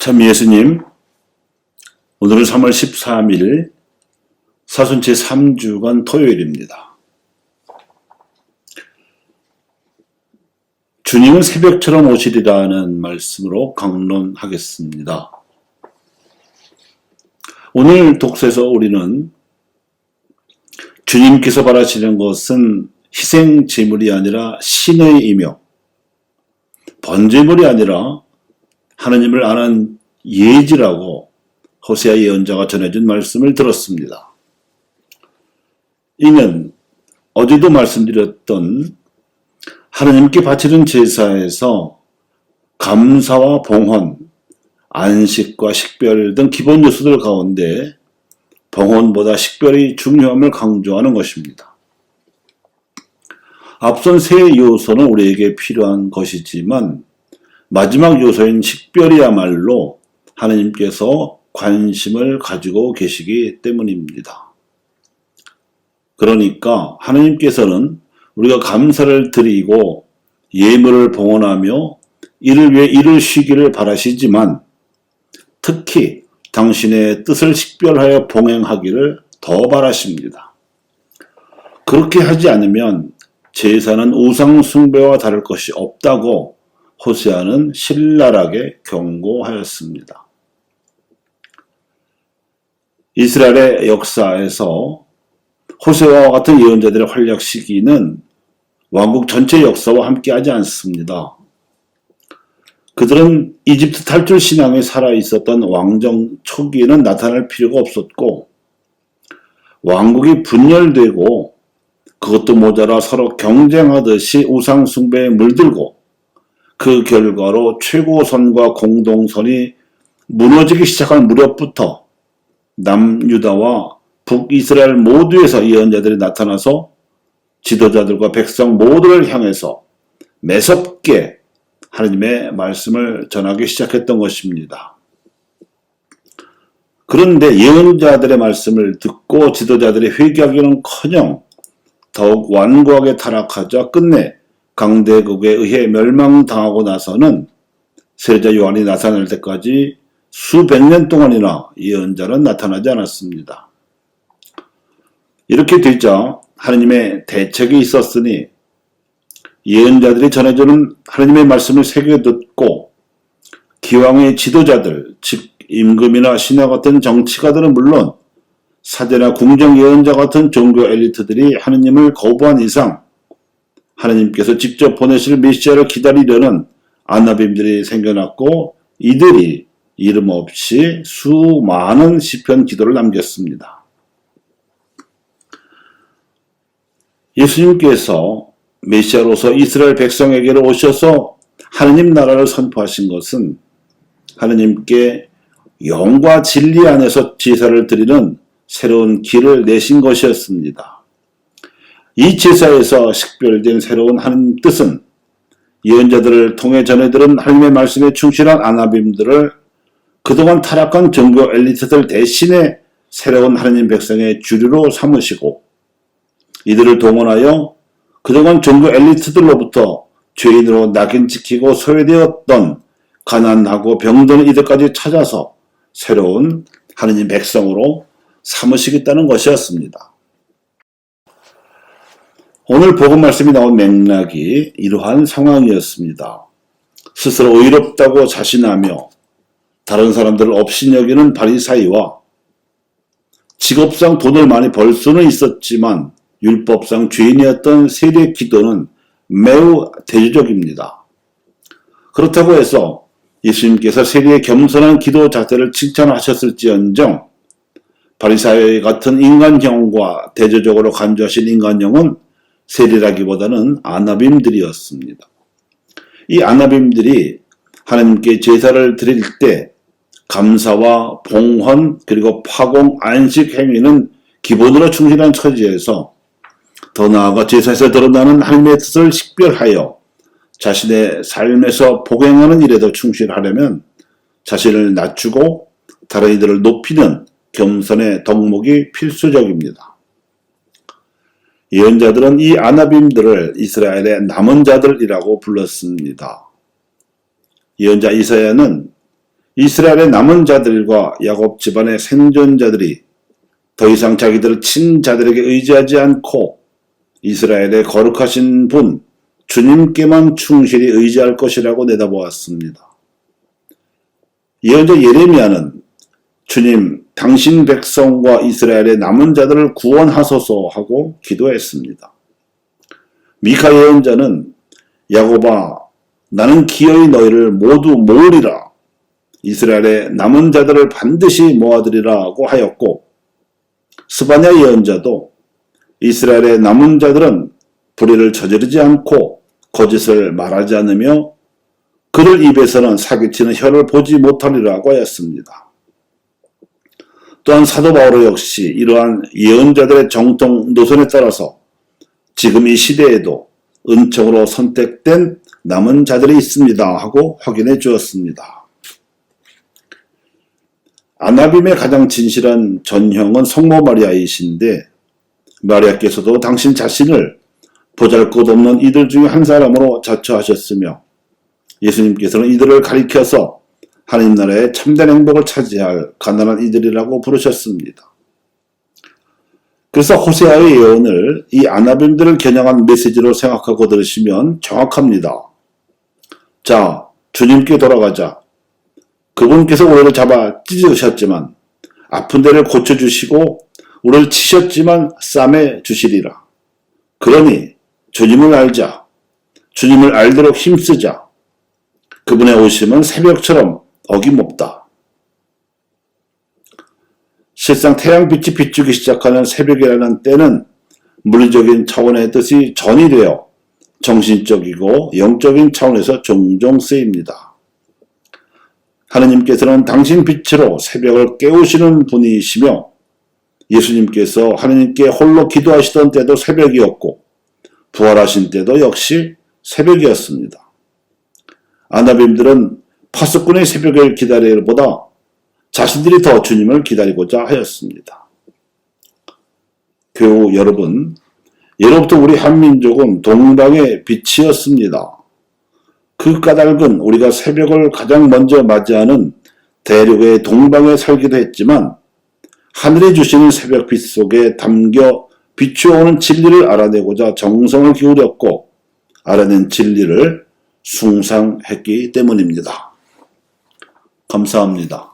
참 예수님, 오늘은 3월 13일 사순째 3주간 토요일입니다. 주님은 새벽처럼 오시리라는 말씀으로 강론하겠습니다. 오늘 독서에서 우리는 주님께서 바라시는 것은 희생 제물이 아니라 신의 이며 번제물이 아니라 하나님을 아는 예지라고 호세아 예언자가 전해준 말씀을 들었습니다. 이는 어제도 말씀드렸던 하나님께 바치는 제사에서 감사와 봉헌, 안식과 식별 등 기본 요소들 가운데 봉헌보다 식별이 중요함을 강조하는 것입니다. 앞선 세 요소는 우리에게 필요한 것이지만 마지막 요소인 식별이야말로 하나님께서 관심을 가지고 계시기 때문입니다. 그러니까 하나님께서는 우리가 감사를 드리고 예물을 봉헌하며 이를 위해 일을 쉬기를 바라시지만 특히 당신의 뜻을 식별하여 봉행하기를 더 바라십니다. 그렇게 하지 않으면 제사는 우상 숭배와 다를 것이 없다고 호세아는 신랄하게 경고하였습니다. 이스라엘의 역사에서 호세아와 같은 예언자들의 활약 시기는 왕국 전체 역사와 함께하지 않습니다. 그들은 이집트 탈출 신앙에 살아있었던 왕정 초기에는 나타날 필요가 없었고 왕국이 분열되고 그것도 모자라 서로 경쟁하듯이 우상 숭배에 물들고 그 결과로 최고선과 공동선이 무너지기 시작한 무렵부터 남유다와 북이스라엘 모두에서 예언자들이 나타나서 지도자들과 백성 모두를 향해서 매섭게 하나님의 말씀을 전하기 시작했던 것입니다. 그런데 예언자들의 말씀을 듣고 지도자들이 회개하기는커녕 더욱 완고하게 타락하자 끝내 강대국에 의해 멸망당하고 나서는 세례자 요한이 나타날 때까지 수백 년 동안이나 예언자는 나타나지 않았습니다. 이렇게 되자 하나님의 대책이 있었으니 예언자들이 전해주는 하나님의 말씀을 새겨 듣고 기왕의 지도자들, 즉 임금이나 신하 같은 정치가들은 물론 사제나 궁정 예언자 같은 종교 엘리트들이 하나님을 거부한 이상 하나님께서 직접 보내실 메시아를 기다리려는 아나빔들이 생겨났고 이들이 이름 없이 수많은 시편 기도를 남겼습니다. 예수님께서 메시아로서 이스라엘 백성에게로 오셔서 하나님 나라를 선포하신 것은 하나님께 영과 진리 안에서 제사를 드리는 새로운 길을 내신 것이었습니다. 이 제사에서 식별된 새로운 하나님 뜻은 예언자들을 통해 전해들은 하나님의 말씀에 충실한 아나빔들을 그동안 타락한 종교 엘리트들 대신에 새로운 하나님 백성의 주류로 삼으시고 이들을 동원하여 그동안 종교 엘리트들로부터 죄인으로 낙인 찍히고 소외되었던 가난하고 병든 이들까지 찾아서 새로운 하나님 백성으로 삼으시겠다는 것이었습니다. 오늘 복음 말씀이 나온 맥락이 이러한 상황이었습니다. 스스로 의롭다고 자신하며 다른 사람들을 업신여기는 바리사이와 직업상 돈을 많이 벌 수는 있었지만 율법상 죄인이었던 세례 기도는 매우 대조적입니다. 그렇다고 해서 예수님께서 세례의 겸손한 기도 자체를 칭찬하셨을지언정 바리사이 같은 인간형과 대조적으로 간주하신 인간형은 세리라기보다는 아나빔들이었습니다. 이 아나빔들이 하나님께 제사를 드릴 때 감사와 봉헌 그리고 파공, 안식 행위는 기본으로 충실한 처지에서 더 나아가 제사에서 드러나는 하나님의 뜻을 식별하여 자신의 삶에서 복행하는 일에도 충실하려면 자신을 낮추고 다른 이들을 높이는 겸손의 덕목이 필수적입니다. 예언자들은 이 아나빔들을 이스라엘의 남은 자들이라고 불렀습니다. 예언자 이사야는 이스라엘의 남은 자들과 야곱 집안의 생존자들이 더 이상 자기들 친자들에게 의지하지 않고 이스라엘의 거룩하신 분 주님께만 충실히 의지할 것이라고 내다보았습니다. 예언자 예레미야는 주님 당신 백성과 이스라엘의 남은 자들을 구원하소서 하고 기도했습니다. 미카 예언자는 야곱아 나는 기어이 너희를 모두 모으리라 이스라엘의 남은 자들을 반드시 모아들이라고 하였고 스바냐 예언자도 이스라엘의 남은 자들은 불의를 저지르지 않고 거짓을 말하지 않으며 그들 입에서는 사기치는 혀를 보지 못하리라고 하였습니다. 또한 사도 바울 역시 이러한 예언자들의 정통 노선에 따라서 지금 이 시대에도 은총으로 선택된 남은 자들이 있습니다 하고 확인해 주었습니다. 아나빔의 가장 진실한 전형은 성모 마리아이신데 마리아께서도 당신 자신을 보잘것없는 이들 중에 한 사람으로 자처하셨으며 예수님께서는 이들을 가리켜서 하나님 나라의 참된 행복을 차지할 가난한 이들이라고 부르셨습니다. 그래서 호세아의 예언을 이 아나빔들을 겨냥한 메시지로 생각하고 들으시면 정확합니다. 자, 주님께 돌아가자. 그분께서 우리를 잡아 찢으셨지만 아픈 데를 고쳐주시고 우리를 치셨지만 싸매 주시리라. 그러니 주님을 알자. 주님을 알도록 힘쓰자. 그분의 오심은 새벽처럼 어김없다. 실상 태양빛이 비추기 시작하는 새벽이라는 때는 물리적인 차원의 뜻이 전이 되어 정신적이고 영적인 차원에서 종종 쓰입니다. 하느님께서는 당신 빛으로 새벽을 깨우시는 분이시며 예수님께서 하느님께 홀로 기도하시던 때도 새벽이었고 부활하신 때도 역시 새벽이었습니다. 아나빔들은 파수꾼의 새벽을 기다리기보다 자신들이 더 주님을 기다리고자 하였습니다. 교우 여러분, 예로부터 우리 한민족은 동방의 빛이었습니다. 그 까닭은 우리가 새벽을 가장 먼저 맞이하는 대륙의 동방에 살기도 했지만 하늘이 주시는 새벽빛 속에 담겨 비추어오는 진리를 알아내고자 정성을 기울였고 알아낸 진리를 숭상했기 때문입니다. 감사합니다.